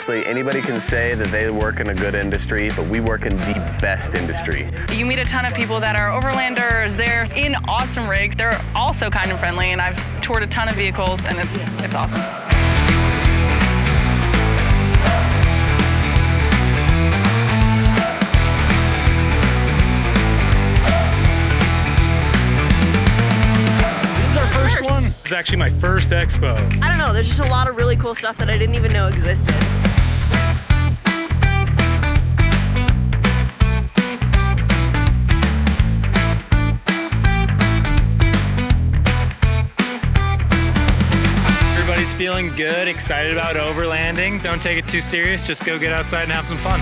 honestly, anybody can say that they work in a good industry, but we work in the best industry. You meet a ton of people that are overlanders. They're in awesome rigs. They're also kind of friendly, and I've toured a ton of vehicles, and it's awesome. This is actually my first expo. I don't know, there's just a lot of really cool stuff that I didn't even know existed. Everybody's feeling good, excited about overlanding. Don't take it too serious, just go get outside and have some fun.